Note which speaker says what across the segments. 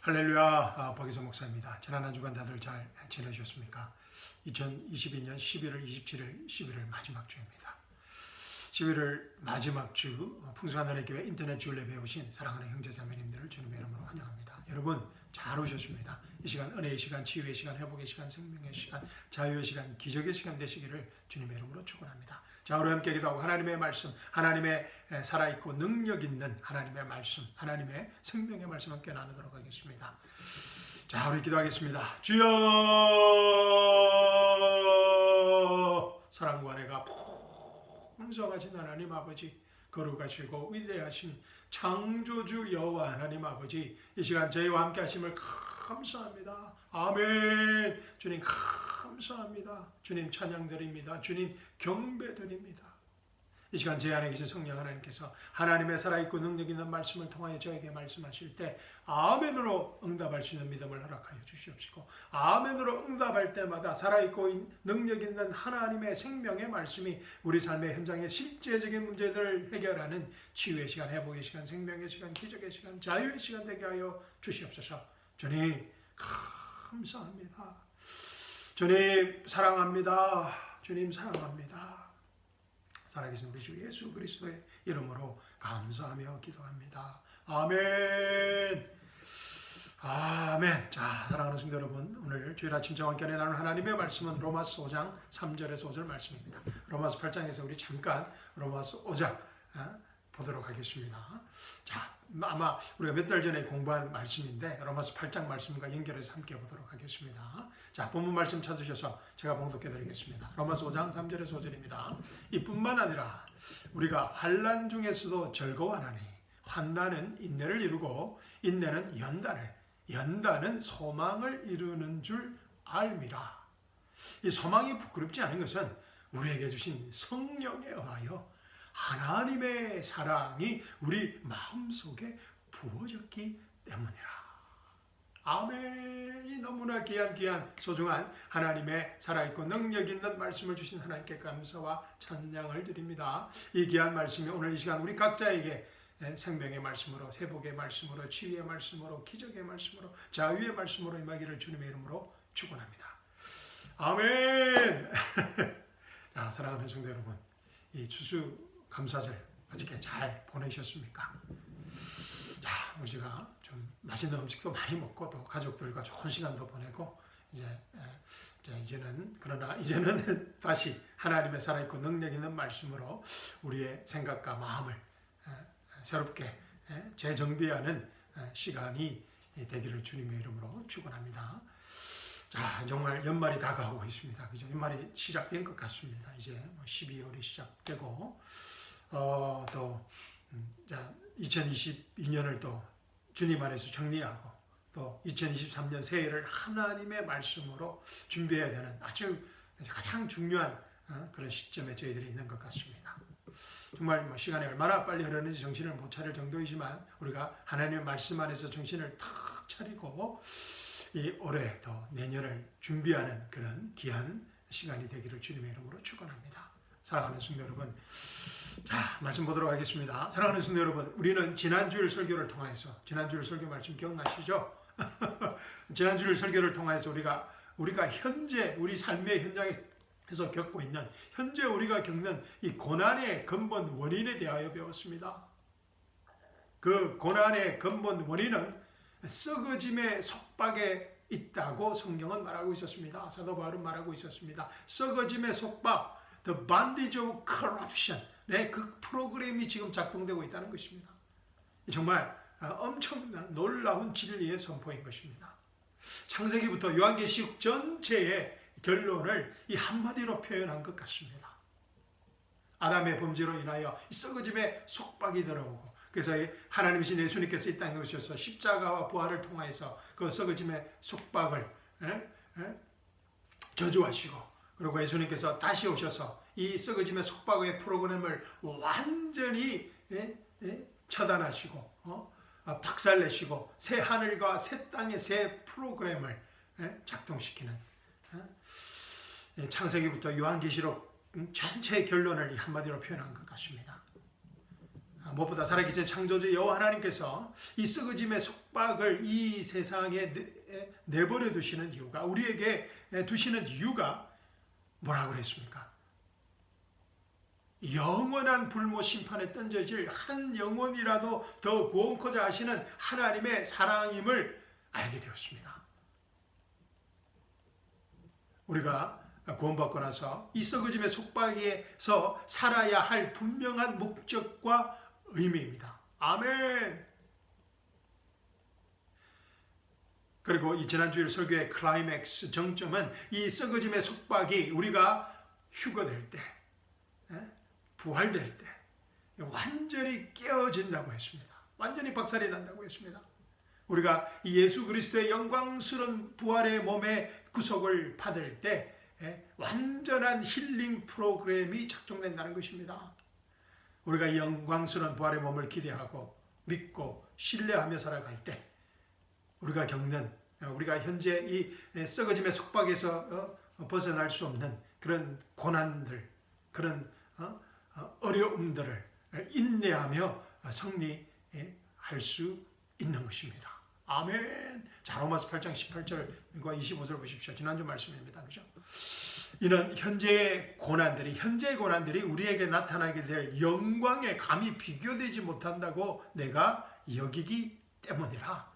Speaker 1: 할렐루야, 박희선 목사입니다. 지난 한 주간 다들 잘 지내셨습니까? 2022년 11월 27일 11월 마지막 주입니다. 11월 마지막 주 풍성한 은혜 교회 인터넷 주일 예배에 오신 사랑하는 형제자매님들을 주님의 이름으로 환영합니다. 여러분 잘 오셨습니다. 이 시간 은혜의 시간, 치유의 시간, 회복의 시간, 생명의 시간, 자유의 시간, 기적의 시간 되시기를 주님의 이름으로 축원합니다. 자, 우리 함께 기도하고 하나님의 말씀, 하나님의 살아있고 능력 있는 하나님의 말씀, 하나님의 생명의 말씀 함께 나누도록 하겠습니다. 자, 우리 기도하겠습니다. 주여, 사랑과 은혜가 풍성하신 하나님 아버지, 거룩하시고 위대하신 창조주 여호와 하나님 아버지, 이 시간 저희와 함께 하심을 감사합니다. 아멘. 주님 감사합니다. 주님 찬양드립니다. 주님 경배드립니다. 이 시간 제 안에 계신 성령 하나님께서 하나님의 살아있고 능력 있는 말씀을 통하여 저에게 말씀하실 때 아멘으로 응답할 수 있는 믿음을 허락하여 주시옵시고, 아멘으로 응답할 때마다 살아있고 능력 있는 하나님의 생명의 말씀이 우리 삶의 현장의 실제적인 문제들을 해결하는 치유의 시간, 회복의 시간, 생명의 시간, 기적의 시간, 자유의 시간 되게 하여 주시옵소서. 주님 감사합니다. 주님 사랑합니다. 주님 사랑합니다. 살아계신 우리 주 예수 그리스도의 이름으로 감사하며 기도합니다. 아멘. 아멘. 자, 사랑하는 성도 여러분, 오늘 주일 아침 저와 함께 나눌 하나님의 말씀은 로마서 5장 3절에서 5절 말씀입니다. 로마서 8장에서 우리 잠깐 로마서 5장 보도록 하겠습니다. 자, 아마 우리가 몇 달 전에 공부한 말씀인데 로마서 8장 말씀과 연결해서 함께 보도록 하겠습니다. 자, 본문 말씀 찾으셔서 제가 봉독해 드리겠습니다. 로마서 5장 3절에서 5절입니다. 이뿐만 아니라 우리가 환난 중에서도 즐거워하나니 환난은 인내를 이루고 인내는 연단은 소망을 이루는 줄 알미라. 이 소망이 부끄럽지 않은 것은 우리에게 주신 성령에 의하여 하나님의 사랑이 우리 마음속에 부어졌기 때문이라. 아멘. 이 너무나 귀한 소중한 하나님의 살아있고 능력 있는 말씀을 주신 하나님께 감사와 찬양을 드립니다. 이 귀한 말씀이 오늘 이 시간 우리 각자에게 생명의 말씀으로, 회복의 말씀으로, 치유의 말씀으로, 기적의 말씀으로, 자유의 말씀으로 임하기를 주님의 이름으로 축원합니다. 아멘. 자, 사랑하는 성도 여러분, 이 추수 감사절 어떻게 잘 보내셨습니까? 자, 우리가 좀 맛있는 음식도 많이 먹고 또 가족들과 좋은 시간도 보내고 이제는 다시 하나님의 살아있고 능력 있는 말씀으로 우리의 생각과 마음을 새롭게 재정비하는 시간이 되기를 주님의 이름으로 축원합니다. 자, 정말 연말이 다가오고 있습니다. 그죠? 연말이 시작된 것 같습니다. 이제 12월이 시작되고 또 2022년을 또 주님 안에서 정리하고 또 2023년 새해를 하나님의 말씀으로 준비해야 되는 아주 가장 중요한 그런 시점에 저희들이 있는 것 같습니다. 정말 시간이 얼마나 빨리 흐르는지 정신을 못 차릴 정도이지만 우리가 하나님의 말씀 안에서 정신을 탁 차리고 이 올해 또 내년을 준비하는 그런 귀한 시간이 되기를 주님의 이름으로 축원합니다. 사랑하는 성도 여러분, 자, 말씀 보도록 하겠습니다. 사랑하는 성도 여러분, 우리는 지난주일 설교를 통해서, 지난주일 설교 말씀 기억나시죠? 지난주일 설교를 통해서 우리가 현재 우리 삶의 현장에서 겪고 있는, 현재 우리가 겪는 이 고난의 근본 원인에 대하여 배웠습니다. 그 고난의 근본 원인은 썩어짐의 속박에 있다고 성경은 말하고 있었습니다. 사도 바울은 말하고 있었습니다. 썩어짐의 속박, The Bondage of Corruption, 그 프로그램이 지금 작동되고 있다는 것입니다. 정말 엄청난 놀라운 진리의 선포인 것입니다. 창세기부터 요한계시록 전체의 결론을 이 한마디로 표현한 것 같습니다. 아담의 범죄로 인하여 이 썩어짐의 속박이 들어오고, 그래서 하나님이신 예수님께서 이 땅에 오셔서 십자가와 부활을 통하여서 그 썩어짐의 속박을 저주하시고, 그리고 예수님께서 다시 오셔서 이 썩어짐의 속박의 프로그램을 완전히 처단하시고 박살내시고 새 하늘과 새 땅의 새 프로그램을 작동시키는, 창세기부터 요한계시록 전체의 결론을 한마디로 표현한 것 같습니다. 무엇보다 살아계신 창조주 여호와 하나님께서 이 썩어짐의 속박을 이 세상에 내버려 두시는 이유가, 우리에게 두시는 이유가 뭐라고 그랬습니까? 영원한 불모 심판에 던져질 한 영혼이라도 더 구원코자 하시는 하나님의 사랑임을 알게 되었습니다. 우리가 구원받고 나서 이 썩어짐의 속박에서 살아야 할 분명한 목적과 의미입니다. 아멘. 그리고 이 지난주일 설교의 클라이맥스 정점은 이 썩어짐의 속박이 우리가 휴거될 때, 부활될 때 완전히 깨어진다고 했습니다. 완전히 박살이 난다고 했습니다. 우리가 이 예수 그리스도의 영광스러운 부활의 몸의 구속을 받을 때 완전한 힐링 프로그램이 작동된다는 것입니다. 우리가 이 영광스러운 부활의 몸을 기대하고 믿고 신뢰하며 살아갈 때 우리가 겪는, 우리가 현재 이 썩어짐의 속박에서 벗어날 수 없는 그런 고난들, 그런 어려움들을 인내하며 승리할 수 있는 것입니다. 아멘. 자, 로마서 8장 18절과 25절 보십시오. 지난주 말씀입니다. 그죠? 이는 현재의 고난들이 우리에게 나타나게 될 영광에 감히 비교되지 못한다고 내가 여기기 때문이라.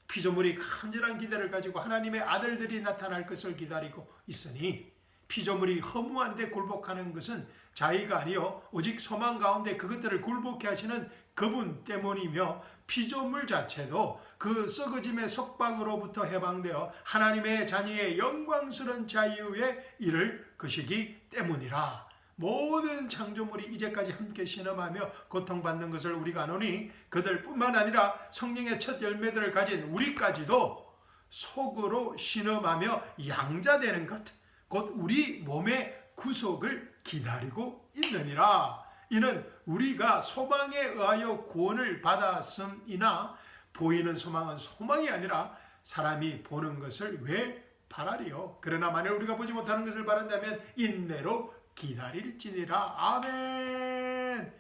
Speaker 1: 피조물이 간절한 기대를 가지고 하나님의 아들들이 나타날 것을 기다리고 있으니, 피조물이 허무한데 굴복하는 것은 자의가 아니요 오직 소망 가운데 그것들을 굴복해 하시는 그분 때문이며, 피조물 자체도 그 썩어짐의 속박으로부터 해방되어 하나님의 자녀의 영광스러운 자유에 이를 것이기 때문이라. 모든 창조물이 이제까지 함께 신음하며 고통받는 것을 우리가 아노니, 그들뿐만 아니라 성령의 첫 열매들을 가진 우리까지도 속으로 신음하며 양자되는 것, 곧 우리 몸의 구속을 기다리고 있느니라. 이는 우리가 소망에 의하여 구원을 받았음이나 보이는 소망은 소망이 아니라 사람이 보는 것을 왜 바라리요? 그러나 만일 우리가 보지 못하는 것을 바란다면 인내로 기다릴지니라. 아멘.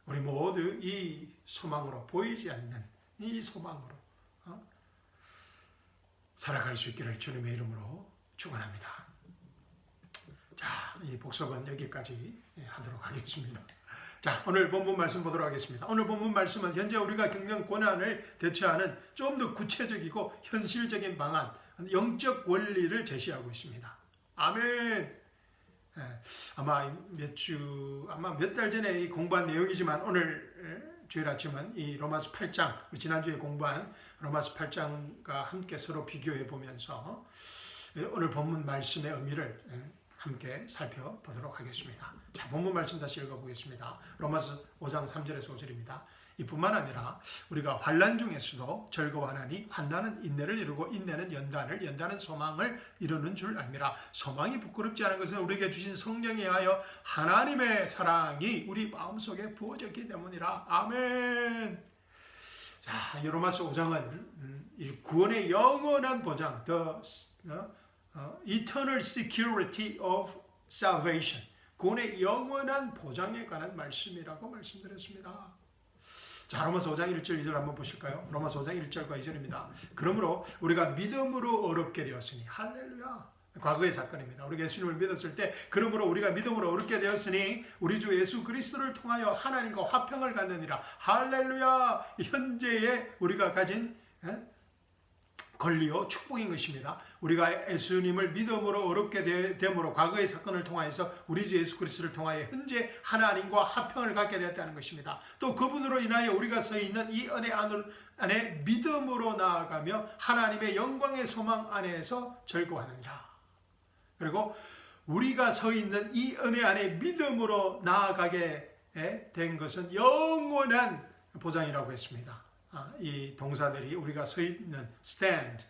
Speaker 1: 우리 모두 이 소망으로, 보이지 않는 이 소망으로 살아갈 수 있기를 주님의 이름으로 축원합니다. 자, 이 복습은 여기까지 하도록 하겠습니다. 자, 오늘 본문 말씀 보도록 하겠습니다. 오늘 본문 말씀은 현재 우리가 겪는 고난을 대처하는 좀 더 구체적이고 현실적인 방안, 영적 원리를 제시하고 있습니다. 아멘. 아마 몇 달 전에 공부한 내용이지만 오늘 주일 아침은 이 로마서 8장, 지난주에 공부한 로마서 8장과 함께 서로 비교해 보면서 오늘 본문 말씀의 의미를 함께 살펴보도록 하겠습니다. 자, 본문 말씀 다시 읽어보겠습니다. 로마서 5장 3절에서 5절입니다. 이뿐만 아니라 우리가 환난 중에서도 즐거워하나니 환난은 인내를 이루고 인내는 연단은 소망을 이루는 줄 알미라. 소망이 부끄럽지 않은 것은 우리에게 주신 성령에 하여 하나님의 사랑이 우리 마음속에 부어졌기 때문이라. 아멘. 자, 이 로마서 5장은 구원의 영원한 보장, eternal security of salvation, 구원의 영원한 보장에 관한 말씀이라고 말씀드렸습니다. 자, 로마서 5장 1절 2절 한번 보실까요? 로마서 5장 1절과 2절입니다. 그러므로 우리가 믿음으로 어렵게 되었으니, 할렐루야, 과거의 사건입니다. 우리가 예수님을 믿었을 때, 그러므로 우리가 믿음으로 어렵게 되었으니 우리 주 예수 그리스도를 통하여 하나님과 화평을 갖느니라. 할렐루야. 현재의 우리가 가진 권리요 축복인 것입니다. 우리가 예수님을 믿음으로 어렵게 됨으로 과거의 사건을 통하여서 우리 주 예수 그리스도를 통하여 현재 하나님과 화평을 갖게 되었다는 것입니다. 또 그분으로 인하여 우리가 서 있는 이 은혜 안에 믿음으로 나아가며 하나님의 영광의 소망 안에서 즐거워하느니라. 그리고 우리가 서 있는 이 은혜 안에 믿음으로 나아가게 된 것은 영원한 보장이라고 했습니다. 이 동사들이 우리가 서 있는 stand,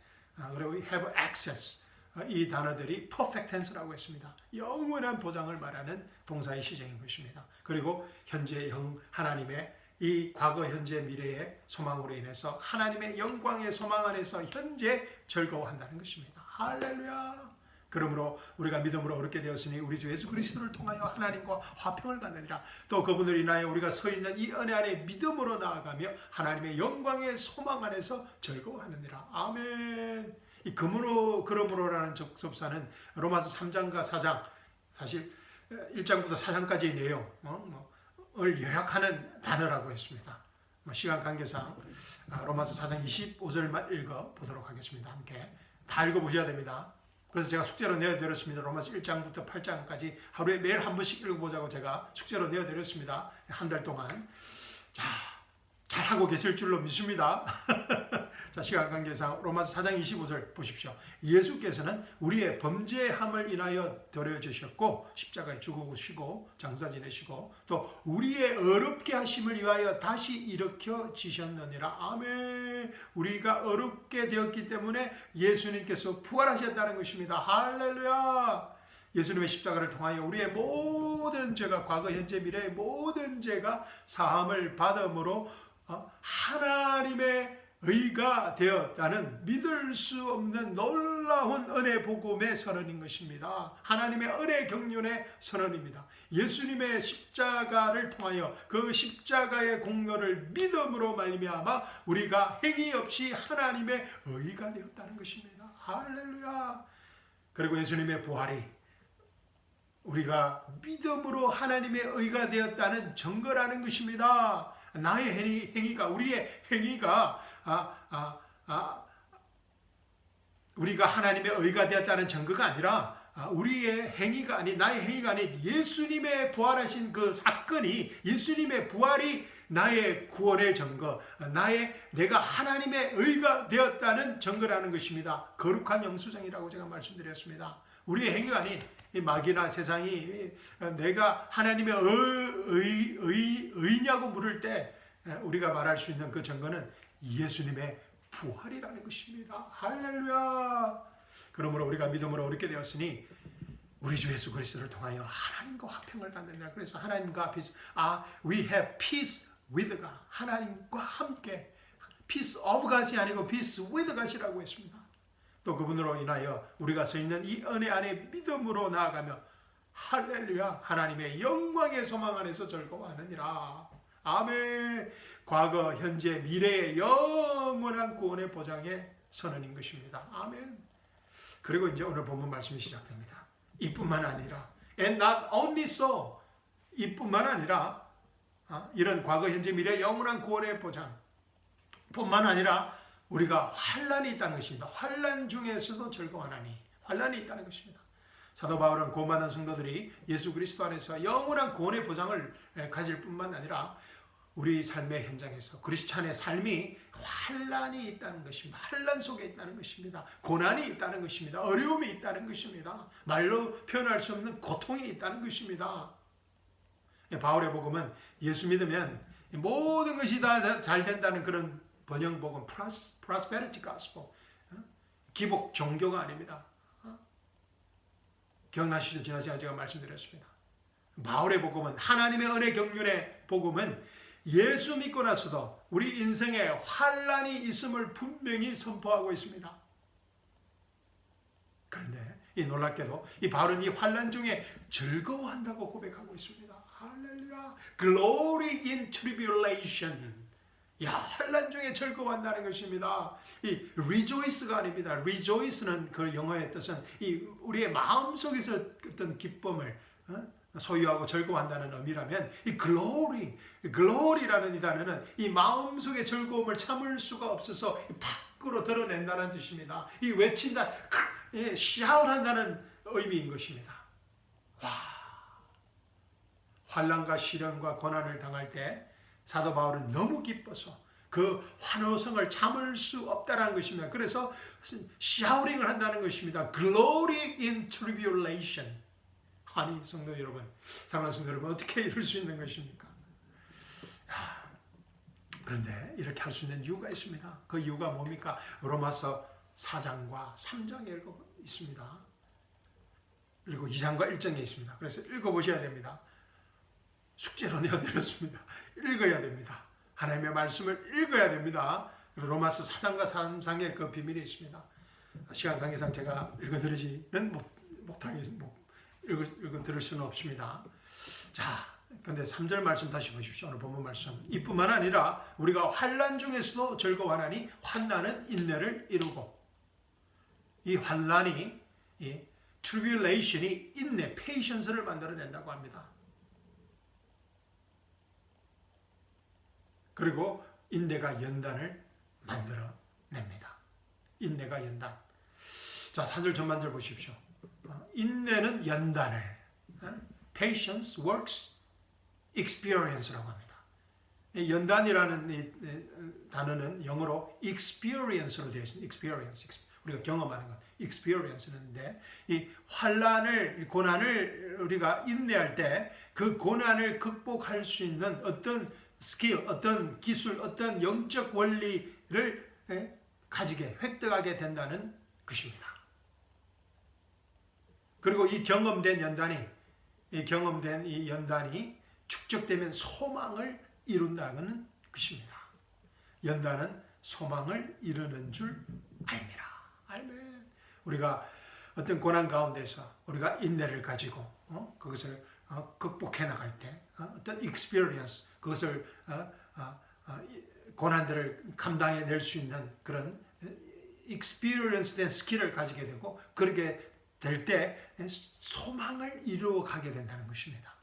Speaker 1: 그리고 have access, 이 단어들이 perfect tense라고 했습니다. 영원한 보장을 말하는 동사의 시제인 것입니다. 그리고 현재 하나님의 이 과거, 현재, 미래의 소망으로 인해서 하나님의 영광의 소망 안에서 현재 즐거워한다는 것입니다. 할렐루야. 그러므로 우리가 믿음으로 얻게 되었으니 우리 주 예수 그리스도를 통하여 하나님과 화평을 갖느니라. 또 그분을 인하여 우리가 서 있는 이 은혜 안에 믿음으로 나아가며 하나님의 영광의 소망 안에서 즐거워하느니라. 아멘. 이 그러므로라는 접사는 로마서 3장과 4장, 사실 1장부터 4장까지의 내용을 요약하는 단어라고 했습니다. 시간 관계상 로마서 4장 25절만 읽어보도록 하겠습니다. 함께 다 읽어보셔야 됩니다. 그래서 제가 숙제로 내어드렸습니다. 로마서 1장부터 8장까지 하루에 매일 한 번씩 읽어보자고 제가 숙제로 내어드렸습니다. 한 달 동안. 자, 잘하고 계실 줄로 믿습니다. 자, 시간 관계상 로마서 4장 25절 보십시오. 예수께서는 우리의 범죄함을 인하여 데려주셨고 십자가에 죽으시고 장사 지내시고 또 우리의 어렵게 하심을 위하여 다시 일으켜 지셨느니라. 아멘. 우리가 어렵게 되었기 때문에 예수님께서 부활하셨다는 것입니다. 할렐루야. 예수님의 십자가를 통하여 우리의 모든 죄가, 과거 현재 미래의 모든 죄가 사함을 받음으로 하나님의 의가 되었다는 믿을 수 없는 놀라운 은혜 복음의 선언인 것입니다. 하나님의 은혜 경륜의 선언입니다. 예수님의 십자가를 통하여 그 십자가의 공로를 믿음으로 말미암아 우리가 행위 없이 하나님의 의가 되었다는 것입니다. 할렐루야. 그리고 예수님의 부활이 우리가 믿음으로 하나님의 의가 되었다는 증거라는 것입니다. 나의 행위가, 우리의 행위가 우리가 하나님의 의가 되었다는 증거가 아니라 우리의 행위가 아닌, 나의 행위가 아닌 예수님의 부활하신 그 사건이, 예수님의 부활이 나의 구원의 증거, 내가 하나님의 의가 되었다는 증거라는 것입니다. 거룩한 영수증이라고 제가 말씀드렸습니다. 우리의 행위가 아닌 이 마귀나 세상이 내가 하나님의 의냐고 물을 때 우리가 말할 수 있는 그 증거는 예수님의 부활이라는 것입니다. 할렐루야. 그러므로 우리가 믿음으로 얻게 되었으니 우리 주 예수 그리스도를 통하여 하나님과 화평을 갖는다. 그래서 하나님과 we have peace with God. 하나님과 함께, peace of God이 아니고 peace with God이라고 했습니다. 또 그분으로 인하여 우리가 서 있는 이 은혜 안에 믿음으로 나아가며 할렐루야, 하나님의 영광의 소망 안에서 즐거워하느니라. 아멘. 과거, 현재, 미래의 영원한 구원의 보장의 선언인 것입니다. 아멘. 그리고 이제 오늘 본문 말씀이 시작됩니다. 이뿐만 아니라, and not only so, 이뿐만 아니라 이런 과거, 현재, 미래의 영원한 구원의 보장 뿐만 아니라 우리가 환난이 있다는 것입니다. 환난 중에서도 즐거워하나니, 환난이 있다는 것입니다. 사도 바울은 구원받은 성도들이 예수 그리스도 안에서 영원한 구원의 보장을 가질 뿐만 아니라 우리 삶의 현장에서 크리스찬의 삶이 환난이 있다는 것입니다. 환난 속에 있다는 것입니다. 고난이 있다는 것입니다. 어려움이 있다는 것입니다. 말로 표현할 수 없는 고통이 있다는 것입니다. 바울의 복음은 예수 믿으면 모든 것이 다 잘 된다는 그런 번영 복음, prosperity gospel, 기복 종교가 아닙니다. 기억나시죠? 지난 시간에 제가 말씀드렸습니다. 바울의 복음은, 하나님의 은혜 경륜의 복음은 예수 믿고 나서도 우리 인생에 환난이 있음을 분명히 선포하고 있습니다. 그런데 이 놀랍게도 이 바울은 이 환난 중에 즐거워한다고 고백하고 있습니다. 할렐루야. Glory in tribulation. 야, 환난 중에 즐거워한다는 것입니다. 이 rejoice가 아닙니다. rejoice는 그 영어의 뜻은 이 우리의 마음속에서 어떤 기쁨을 소유하고 즐거워한다는 의미라면, 이 glory라는 이 단어는 이 마음속의 즐거움을 참을 수가 없어서 밖으로 드러낸다는 뜻입니다. 이 외친다, shout한다는 의미인 것입니다. 와, 환난과 시련과 고난을 당할 때 사도 바울은 너무 기뻐서 그 환호성을 참을 수 없다는 것입니다. 그래서 샤우링을 한다는 것입니다. Glory in tribulation. 아니, 성도 여러분, 사랑하는 성도 여러분, 어떻게 이럴 수 있는 것입니까? 그런데 이렇게 할 수 있는 이유가 있습니다. 그 이유가 뭡니까? 로마서 4장과 3장에 있습니다. 그리고 2장과 1장에 있습니다. 그래서 읽어보셔야 됩니다. 숙제로 내어드렸습니다. 읽어야 됩니다. 하나님의 말씀을 읽어야 됩니다. 로마서 4장과 3장에 그 비밀이 있습니다. 시간 관계상 제가 읽어드리지는 읽어 들을 수는 없습니다. 자, 근데 3절 말씀 다시 보십시오. 오늘 본문 말씀. 이뿐만 아니라 우리가 환난 중에서도 즐거워하나니 환난은 인내를 이루고, 이 환난이, 이 tribulation이 인내, patience를 만들어낸다고 합니다. 그리고 인내가 연단을 만들어냅니다. 인내가 연단. 자, 4절 전반절 보십시오. 인내는 연단을, patience works experience라고 합니다. 연단이라는 이 단어는 영어로 experience로 되어 있습니다. experience. 우리가 경험하는 것, experience인데, 이 환난을, 고난을 우리가 인내할 때 그 고난을 극복할 수 있는 어떤 스킬, 어떤 기술, 어떤 영적 원리를 가지게, 획득하게 된다는 것입니다. 그리고 이 경험된 연단이 축적되면 소망을 이룬다는 것입니다. 연단은 소망을 이루는 줄 알미라. 아멘. 우리가 어떤 고난 가운데서 우리가 인내를 가지고 그것을 극복해 나갈 때 어떤 experience, 그것을 고난들을 감당해 낼 수 있는 그런 experience된 스킬을 가지게 되고, 그렇게 될 때 소망을 이루어 가게 된다는 것입니다.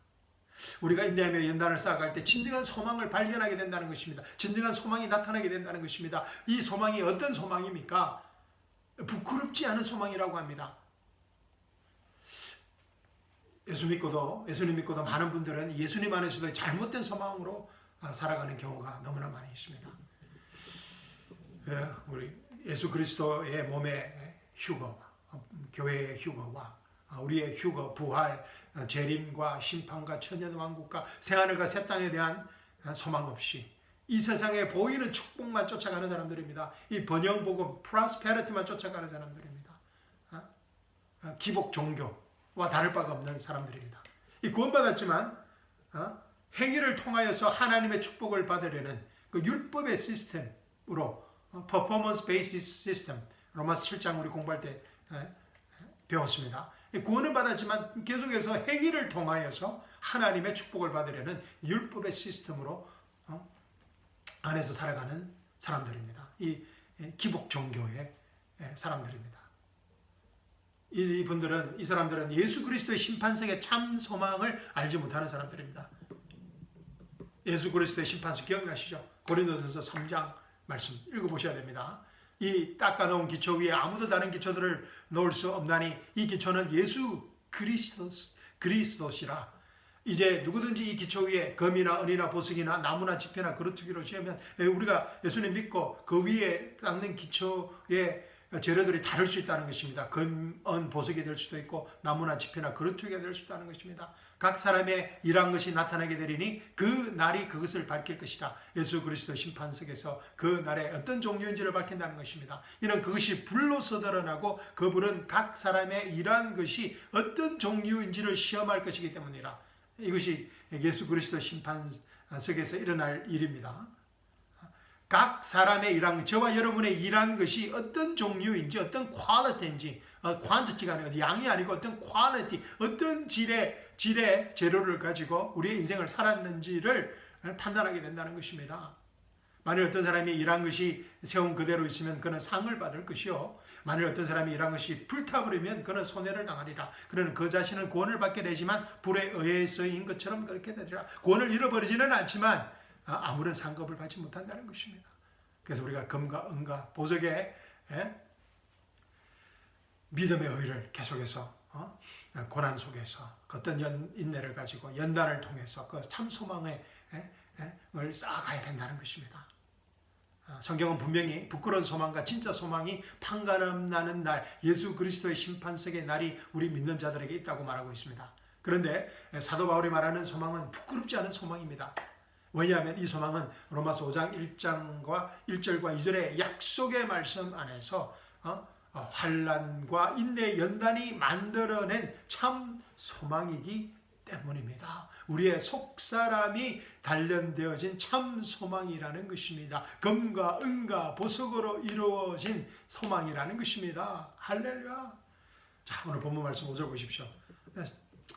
Speaker 1: 우리가 인내하며 연단을 쌓아갈 때 진정한 소망을 발견하게 된다는 것입니다. 진정한 소망이 나타나게 된다는 것입니다. 이 소망이 어떤 소망입니까? 부끄럽지 않은 소망이라고 합니다. 예수님 믿고도 많은 분들은 예수님 안에서도 잘못된 소망으로 살아가는 경우가 너무나 많이 있습니다. 우리 예수 그리스도의 몸의 휴거, 교회의 휴거와 우리의 휴거, 부활, 재림과 심판과 천년왕국과 새하늘과 새 땅에 대한 소망 없이 이 세상에 보이는 축복만 쫓아가는 사람들입니다. 이 번영복음, 프로스페리티만 쫓아가는 사람들입니다. 기복 종교와 다를 바가 없는 사람들입니다. 이 구원받았지만 행위를 통하여서 하나님의 축복을 받으려는 그 율법의 시스템으로, 퍼포먼스 베이시스 시스템, 로마서 7장 우리 공부할 때 배웠습니다. 구원을 받았지만 계속해서 행위를 통하여서 하나님의 축복을 받으려는 율법의 시스템으로 안에서 살아가는 사람들입니다. 이 기복 종교의 사람들입니다. 이 사람들은 예수 그리스도의 심판석의 참 소망을 알지 못하는 사람들입니다. 예수 그리스도의 심판석 기억나시죠? 고린도전서 3장 말씀 읽어보셔야 됩니다. 이 닦아놓은 기초 위에 아무도 다른 기초들을 놓을 수 없나니 이 기초는 예수 그리스도시라. 이제 누구든지 이 기초 위에 금이나 은이나 보석이나 나무나 지폐나 그릇투기로 지으면, 우리가 예수님 믿고 그 위에 닦는 기초의 재료들이 다를 수 있다는 것입니다. 금, 은, 보석이 될 수도 있고 나무나 지폐나 그릇투기가 될 수 있다는 것입니다. 각 사람의 일한 것이 나타나게 되리니 그 날이 그것을 밝힐 것이다. 예수 그리스도 심판석에서 그 날에 어떤 종류인지를 밝힌다는 것입니다. 이는 그것이 불로서 드러나고 그 불은 각 사람의 일한 것이 어떤 종류인지를 시험할 것이기 때문이라. 이것이 예수 그리스도 심판석에서 일어날 일입니다. 각 사람의 일한, 저와 여러분의 일한 것이 어떤 종류인지, 어떤 퀄리티인지, 퀀티티가 아니고 양이 아니고 어떤 퀄리티, 어떤 질의 재료를 가지고 우리의 인생을 살았는지를 판단하게 된다는 것입니다. 만일 어떤 사람이 일한 것이 세운 그대로 있으면 그는 상을 받을 것이요, 만일 어떤 사람이 일한 것이 불타버리면 그는 손해를 당하리라. 그는 그 자신은 구원을 받게 되지만 불에 의해서인 것처럼 그렇게 되리라. 구원을 잃어버리지는 않지만 아무런 상급을 받지 못한다는 것입니다. 그래서 우리가 금과 은과 보석의 믿음의 의를 계속해서 고난 속에서 어떤 인내를 가지고 연단을 통해서 그 참 소망을 쌓아가야 된다는 것입니다. 성경은 분명히 부끄러운 소망과 진짜 소망이 판가름 나는 날, 예수 그리스도의 심판석의 날이 우리 믿는 자들에게 있다고 말하고 있습니다. 그런데 사도 바울이 말하는 소망은 부끄럽지 않은 소망입니다. 왜냐하면 이 소망은 로마서 5장 1절과 2절의 약속의 말씀 안에서 환난과 인내 연단이 만들어낸 참 소망이기 때문입니다. 우리의 속사람이 단련되어진 참 소망이라는 것입니다. 금과 은과 보석으로 이루어진 소망이라는 것입니다. 할렐루야. 자, 오늘 본문 말씀 5절 보십시오.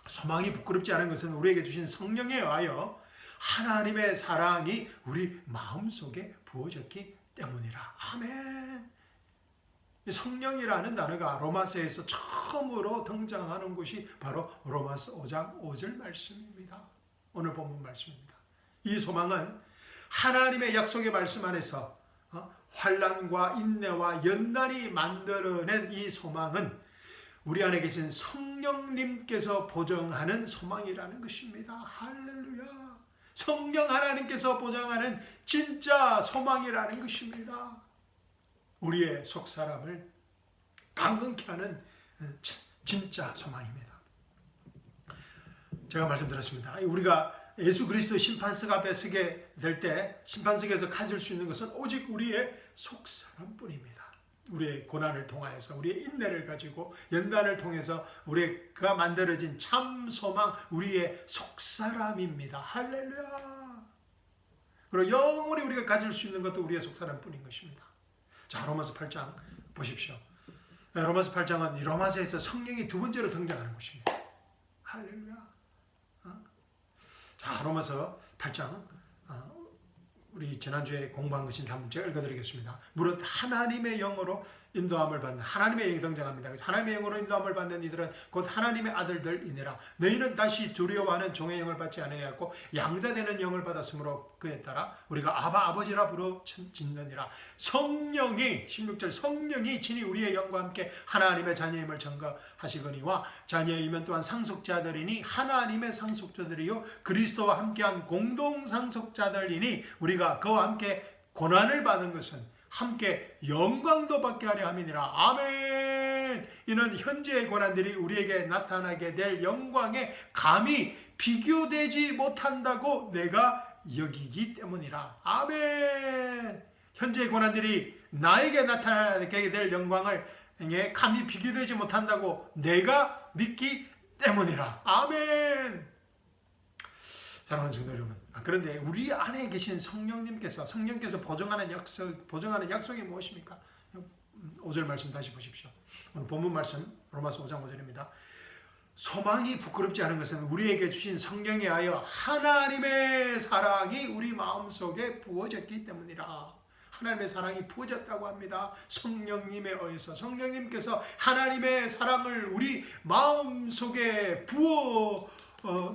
Speaker 1: 소망이 부끄럽지 않은 것은 우리에게 주신 성령에 의하여 하나님의 사랑이 우리 마음속에 부어졌기 때문이라. 아멘. 성령이라는 단어가 로마서에서 처음으로 등장하는 곳이 바로 로마서 5장 5절 말씀입니다. 오늘 본문 말씀입니다. 이 소망은 하나님의 약속의 말씀 안에서 환난과 인내와 연단이 만들어낸 이 소망은 우리 안에 계신 성령님께서 보정하는 소망이라는 것입니다. 할렐루야. 성령 하나님께서 보장하는 진짜 소망이라는 것입니다. 우리의 속사람을 강건케 하는 진짜 소망입니다. 제가 말씀드렸습니다. 우리가 예수 그리스도의 심판석 앞에 서게 될 때 심판석에서 가질 수 있는 것은 오직 우리의 속사람뿐입니다. 우리의 고난을 통하여서 우리의 인내를 가지고 연단을 통해서 우리가 만들어진 참 소망, 우리의 속사람입니다. 할렐루야. 그리고 영원히 우리가 가질 수 있는 것도 우리의 속사람뿐인 것입니다. 자, 로마서 8장 보십시오. 로마서 8장은 로마서에서 성령이 두 번째로 등장하는 것입니다. 할렐루야. 자, 로마서 8장 우리 지난주에 공부한 것인데 한번 제가 읽어드리겠습니다. 무릇 하나님의 영으로 인도함을 받는, 하나님의 영이 등장합니다. 하나님의 영으로 인도함을 받는 이들은 곧 하나님의 아들들이니라. 너희는 다시 두려워하는 종의 영을 받지 아니하였고 양자되는 영을 받았으므로 그에 따라 우리가 아바 아버지라 부르 짓느니라. 성령이 16절 성령이 친히 우리의 영과 함께 하나님의 자녀임을 증거하시거니와 자녀이면 또한 상속자들이니 하나님의 상속자들이요 그리스도와 함께한 공동 상속자들이니 우리가 그와 함께 고난을 받은 것은 함께 영광도 받게 하려 함이니라. 아멘. 이는 현재의 고난들이 우리에게 나타나게 될 영광에 감히 비교되지 못한다고 내가 여기기 때문이라. 아멘. 현재의 고난들이 나에게 나타나게 될 영광을 감히 비교되지 못한다고 내가 믿기 때문이라. 아멘. 사랑하는 성도 여러분, 그런데 우리 안에 계신 성령께서 보정하는 약속이 무엇입니까? 5절 말씀 다시 보십시오. 오늘 본문 말씀 로마서 5장 5절입니다. 소망이 부끄럽지 않은 것은 우리에게 주신 성령에 하여 하나님의 사랑이 우리 마음속에 부어졌기 때문이라. 하나님의 사랑이 부어졌다고 합니다. 성령님에 의해서 성령님께서 하나님의 사랑을 우리 마음속에 부어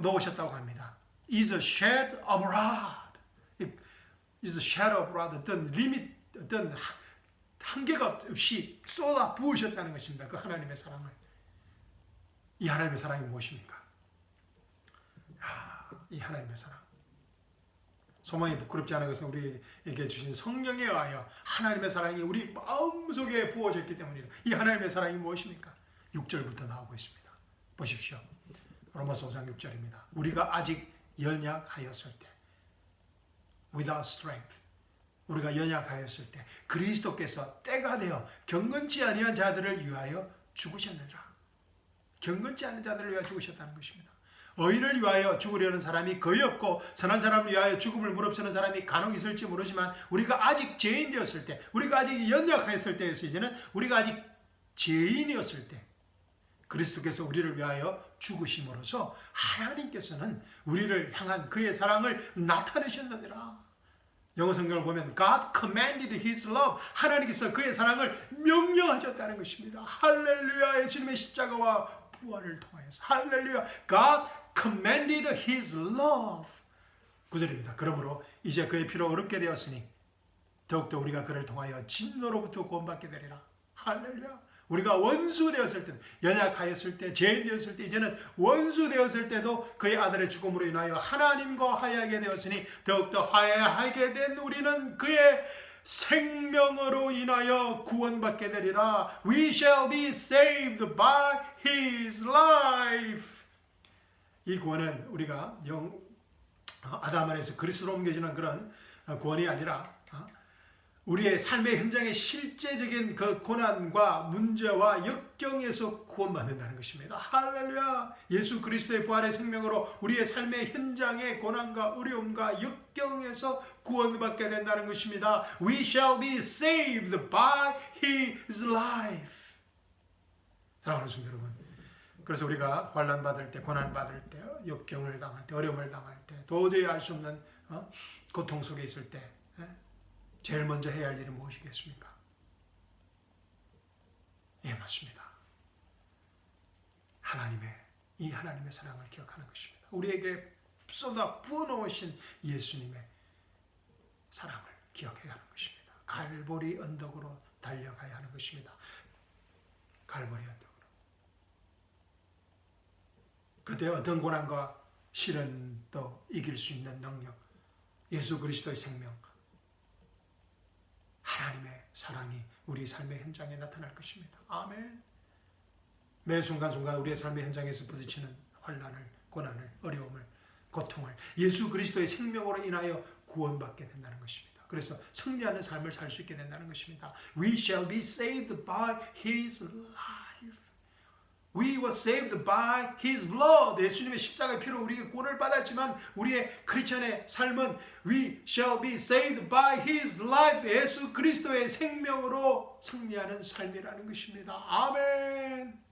Speaker 1: 넣으셨다고 합니다. is a shed abroad. is a shed abroad. 어떤 리밋, 어떤 한계가 없이 쏟아 부으셨다는 것입니다. 그 하나님의 사랑을. 이 하나님의 사랑이 무엇입니까? 이 하나님의 사랑. 소망이 부끄럽지 않은 것은 우리에게 주신 성령에 의하여 하나님의 사랑이 우리 마음속에 부어졌기 때문이다. 이 하나님의 사랑이 무엇입니까? 6절부터 나오고 있습니다. 보십시오. 로마서 5장 6절입니다. 우리가 아직 연약하였을 때, without strength, 우리가 연약하였을 때 그리스도께서 때가 되어 경건치 아니한 자들을 위하여 죽으셨느니라. 경건치 않은 자들을 위하여 죽으셨다는 것입니다. 의인을 위하여 죽으려는 사람이 거의 없고 선한 사람을 위하여 죽음을 무릅쓰는 사람이 간혹 있을지 모르지만 우리가 아직 죄인 되었을 때, 우리가 아직 연약하였을 때에서 이제는 우리가 아직 죄인이었을 때 그리스도께서 우리를 위하여 죽으심으로써 하나님께서는 우리를 향한 그의 사랑을 나타내셨느니라. 영어 성경을 보면 God commanded His love. 하나님께서 그의 사랑을 명령하셨다는 것입니다. 할렐루야. 예수님의 십자가와 부활을 통하여서 할렐루야. God commanded His love. 9절입니다. 그러므로 이제 그의 피로 어렵게 되었으니 더욱더 우리가 그를 통하여 진노로부터 구원받게 되리라. 할렐루야. 우리가 원수 되었을 때, 연약하였을 때, 죄인 되었을 때, 이제는 원수 되었을 때도 그의 아들의 죽음으로 인하여 하나님과 화해하게 되었으니 더욱더 화해하게 된 우리는 그의 생명으로 인하여 구원받게 되리라. We shall be saved by His life. 이 구원은 우리가 아담 안에서 그리스도로 옮겨지는 그런 구원이 아니라 우리의 삶의 현장의 실제적인 그 고난과 문제와 역경에서 구원받는다는 것입니다. 할렐루야. 예수 그리스도의 부활의 생명으로 우리의 삶의 현장의 고난과 어려움과 역경에서 구원받게 된다는 것입니다. We shall be saved by His life. 사랑하는 성도 여러분, 그래서 우리가 환난 받을 때, 고난 받을 때, 역경을 당할 때, 어려움을 당할 때, 도저히 알 수 없는 고통 속에 있을 때 제일 먼저 해야 할 일이 무엇이겠습니까? 예, 맞습니다. 하나님의 사랑을 기억하는 것입니다. 우리에게 쏟아 부어놓으신 예수님의 사랑을 기억해야 하는 것입니다. 갈보리 언덕으로 달려가야 하는 것입니다. 갈보리 언덕으로. 그때 어떤 고난과 시련도 이길 수 있는 능력, 예수 그리스도의 생명, 하나님의 사랑이 우리 삶의 현장에 나타날 것입니다. 아멘. 매 순간순간 우리의 삶의 현장에서 부딪히는 환난을, 고난을, 어려움을, 고통을 예수 그리스도의 생명으로 인하여 구원받게 된다는 것입니다. 그래서 승리하는 삶을 살 수 있게 된다는 것입니다. We shall be saved by His life. We were saved by His blood. 예수님의 십자가의 피로 우리에게 구원을 받았지만 우리의 크리스천의 삶은 We shall be saved by His life. 예수 그리스도의 생명으로 승리하는 삶이라는 것입니다. 아멘.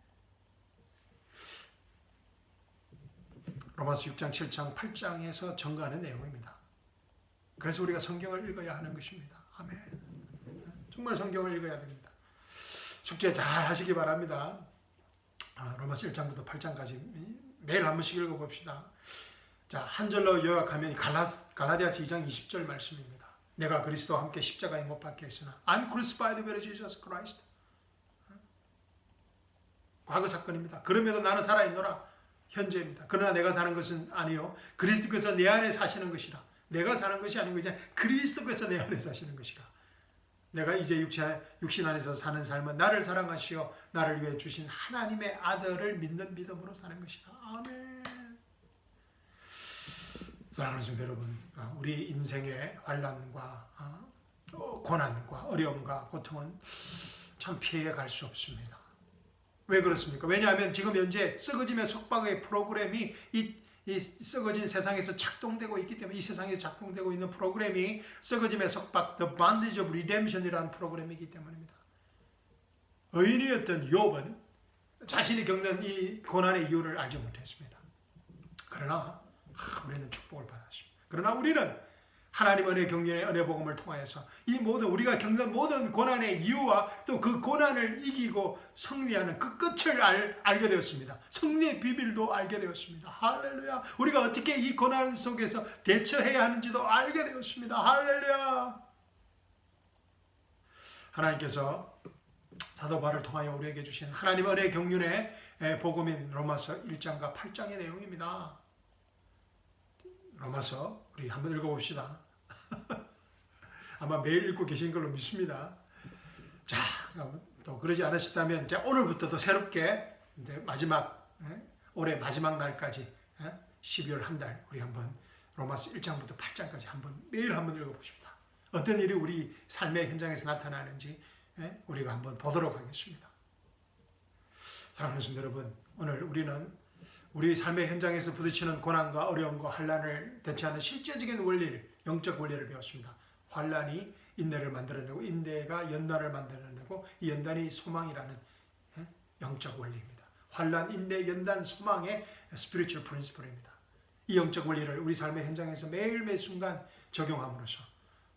Speaker 1: 로마서 6장, 7장, 8장에서 전가하는 내용입니다. 그래서 우리가 성경을 읽어야 하는 것입니다. 아멘. 정말 성경을 읽어야 됩니다. 숙제 잘 하시기 바랍니다. 로마서 1장부터 8장까지 매일 한 번씩 읽어봅시다. 자, 한 절로 요약하면 갈라디아서 2장 20절 말씀입니다. 내가 그리스도와 함께 십자가에 못 박혀 있으나 I'm crucified with Jesus Christ. 과거 사건입니다. 그럼에도 나는 살아있노라. 현재입니다. 그러나 내가 사는 것은 아니요 그리스도께서 내 안에 사시는 것이라. 내가 사는 것이 아닌 것이냐 그리스도께서 내 안에 사시는 것이라. 내가 이제 육신 안에서 사는 삶은 나를 사랑하시어 나를 위해 주신 하나님의 아들을 믿는 믿음으로 사는 것이라. 아멘. 사랑하는 성도 여러분, 우리 인생의 환난과 고난과 어려움과 고통은 참 피해갈 수 없습니다. 왜 그렇습니까? 왜냐하면 지금 현재 썩어짐의 속박의 프로그램이 이 썩어진 세상에서 작동되고 있기 때문에, 이 세상에서 작동되고 있는 프로그램이 썩어짐의 속박, The Bondage of Redemption이라는 프로그램이기 때문입니다. 의인이었던 욥은 자신이 겪는 이 고난의 이유를 알지 못했습니다. 그러나 우리는 축복을 받았습니다. 그러나 우리는 하나님 은혜 경륜의 은혜 복음을 통하여서 이 모든 우리가 겪는 모든 고난의 이유와 또 그 고난을 이기고 승리하는 그 끝을 알게 되었습니다. 승리의 비밀도 알게 되었습니다. 할렐루야. 우리가 어떻게 이 고난 속에서 대처해야 하는지도 알게 되었습니다. 할렐루야. 하나님께서 사도 바울을 통하여 우리에게 주신 하나님 은혜 경륜의 복음인 로마서 1장과 8장의 내용입니다. 로마서 우리 한번 읽어봅시다. 아마 매일 읽고 계신 걸로 믿습니다. 자, 또 그러지 않으셨다면 이제 오늘부터도 새롭게 이제 마지막 올해 마지막 날까지 12월 한 달 우리 한번 로마서 1장부터 8장까지 매일 한번 읽어보십시다. 어떤 일이 우리 삶의 현장에서 나타나는지 우리가 한번 보도록 하겠습니다. 사랑하는 성도 여러분, 오늘 우리는 우리 삶의 현장에서 부딪히는 고난과 어려움과 환난을 대처하는 실제적인 원리를, 영적 원리를 배웠습니다. 환난이 인내를 만들어내고 인내가 연단을 만들어내고 이 연단이 소망이라는 영적 원리입니다. 환난, 인내, 연단, 소망의 spiritual principle입니다. 이 영적 원리를 우리 삶의 현장에서 매일매 순간 적용함으로써,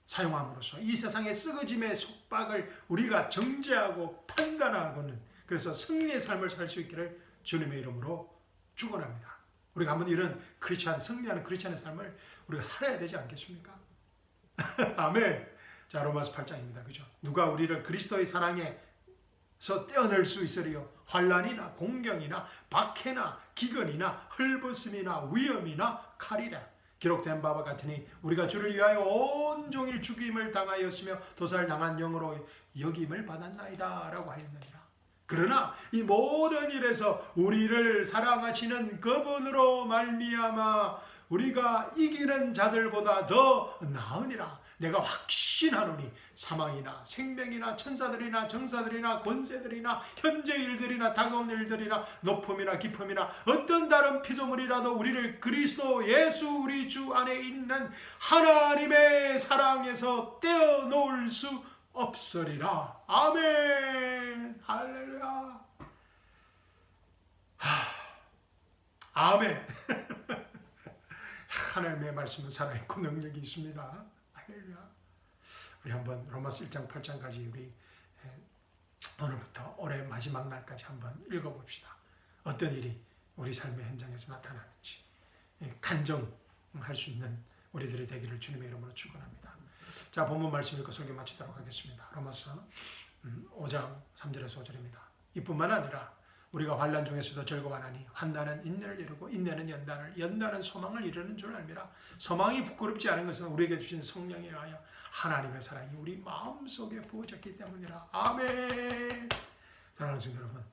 Speaker 1: 사용함으로써 이 세상의 썩어짐의 속박을 우리가 정죄하고 판단하고는, 그래서 승리의 삶을 살 수 있기를 주님의 이름으로 축원합니다. 우리가 한번 이런 승리하는 크리스찬의 삶을 우리가 살아야 되지 않겠습니까? 아멘. 자, 로마서 8장입니다. 그죠? 누가 우리를 그리스도의 사랑에서 떼어낼 수 있으리요? 환난이나 공경이나 박해나 기근이나 헐벗음이나 위험이나 칼이라. 기록된 바와 같으니 우리가 주를 위하여 온종일 죽임을 당하였으며 도살을 당한 영으로 여김을 받았나이다 라고 하였느니라. 그러나 이 모든 일에서 우리를 사랑하시는 그분으로 말미암아 우리가 이기는 자들보다 더 나으니라. 내가 확신하노니 사망이나 생명이나 천사들이나 정사들이나 권세들이나 현재 일들이나 다가온 일들이나 높음이나 깊음이나 어떤 다른 피조물이라도 우리를 그리스도 예수 우리 주 안에 있는 하나님의 사랑에서 떼어놓을 수 없으리라. 아멘. 할렐루야. 아멘. 하나님의 말씀은 살아있고 능력이 있습니다. 할렐루야. 우리 한번 로마서 1장 8장까지 우리 오늘부터 올해 마지막 날까지 한번 읽어봅시다. 어떤 일이 우리 삶의 현장에서 나타나는지 간증할 수 있는 우리들이 되기를 주님의 이름으로 축원합니다. 자, 본문 말씀 읽고 설교 마치도록 하겠습니다. 로마서 5장 3절에서 5절입니다. 이뿐만 아니라 우리가 환난 중에서도 즐거워하나니 환난은 인내를 이루고 인내는 연단을, 연단은 소망을 이루는 줄 알미라. 소망이 부끄럽지 않은 것은 우리에게 주신 성령에 의하여 하나님의 사랑이 우리 마음속에 부어졌기 때문이라. 아멘. 사랑하는 성도 여러분,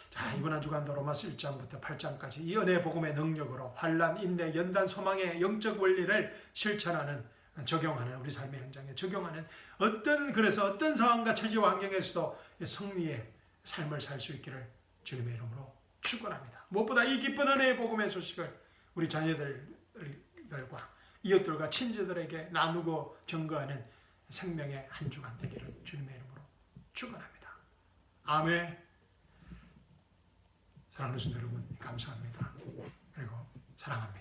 Speaker 1: 자, 이번 한 주간도 로마서 1장부터 8장까지 이 은혜의 복음의 능력으로 환난, 인내, 연단, 소망의 영적 원리를 실천하는, 적용하는, 우리 삶의 현장에 적용하는 그래서 어떤 상황과 처지와 환경에서도 승리의 삶을 살 수 있기를 주님의 이름으로 축원합니다. 무엇보다 이 기쁜 은혜의 복음의 소식을 우리 자녀들과 이웃들과 친지들에게 나누고 증거하는 생명의 한 주간 되기를 주님의 이름으로 축원합니다. 아멘. 사랑하는 성도 여러분, 감사합니다. 그리고 사랑합니다.